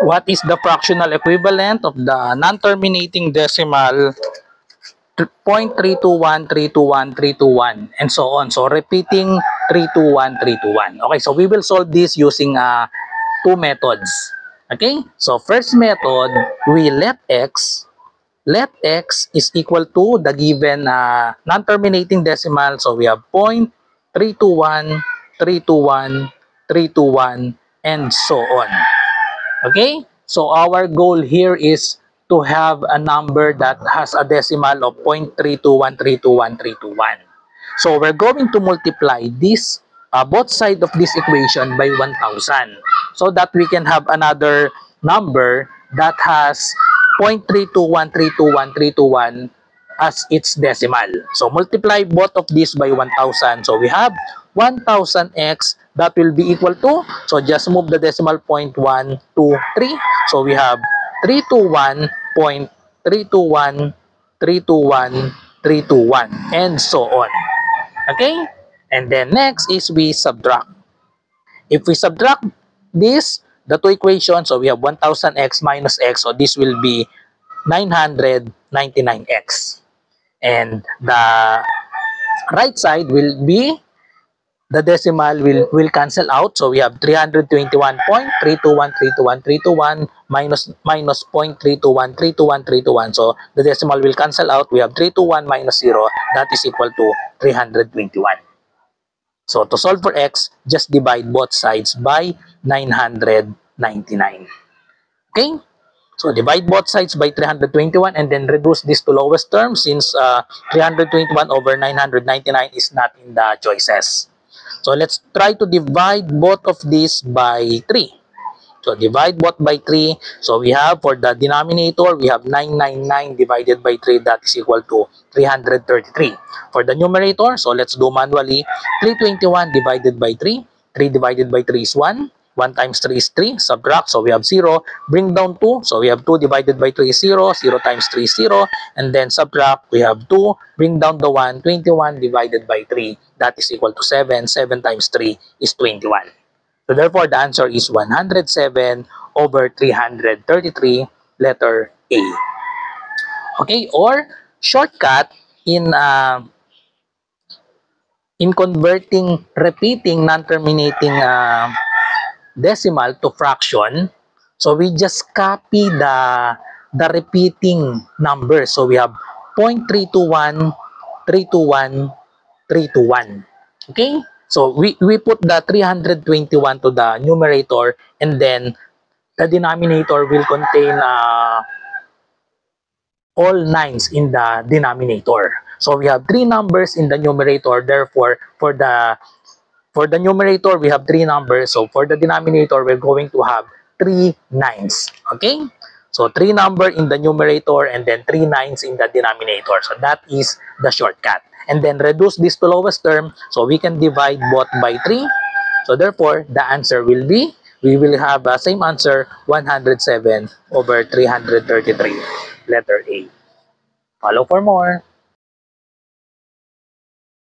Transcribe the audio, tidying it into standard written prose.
What is the fractional equivalent of the non-terminating decimal 0.321, 321, 321, and so on. So repeating 321, 321. Okay, so we will solve this using two methods. Okay, so first method, we let x is equal to the given non-terminating decimal. So we have 0.321, 321, 321, and so on. Okay, so our goal here is to have a number that has a decimal of 0.321, 321, 321. So we're going to multiply this both sides of this equation by 1,000 so that we can have another number that has 0.321, 321, 321 as its decimal. So multiply both of these by 1,000. So we have 1,000x that will be equal to, so just move the decimal point 1, 2, 3. So we have 321.321, 321, 321, and so on. Okay? And then next is we subtract. If we subtract this, the two equations, so we have 1,000x minus x, so this will be 999x. And the right side will be, the decimal will cancel out. So we have 321.321, minus 0.321, 321. So the decimal will cancel out. We have 321 minus 0. That is equal to 321. So to solve for x, just divide both sides by 999. Okay? So divide both sides by 321 and then reduce this to lowest term since 321 over 999 is not in the choices. So let's try to divide both of these by 3. So divide both by 3. So we have for the denominator, we have 999 divided by 3, that is equal to 333. For the numerator, so let's do manually. 321 divided by 3. 3 divided by 3 is 1. 1 times 3 is 3. Subtract, so we have 0. Bring down 2. So we have 2 divided by 3 is 0. 0 times 3 is 0. And then subtract, we have 2. Bring down the 1. 21 divided by 3. That is equal to 7. 7 times 3 is 21. So therefore, the answer is 107 over 333, letter A. Okay, or shortcut in converting repeating non-terminating decimal to fraction. So we just copy the repeating number. So we have 0.321, 321, 321. Okay? So we put the 321 to the numerator, and then the denominator will contain all 9s in the denominator. So we have 3 numbers in the numerator. Therefore, for the numerator, we have 3 numbers. So for the denominator, we're going to have 3 9s. Okay? So 3 number in the numerator and then 3 9s in the denominator. So that is the shortcut. And then reduce this to lowest term, so we can divide both by 3. So therefore, the answer will be, we will have the same answer, 107 over 333, letter A. Follow for more.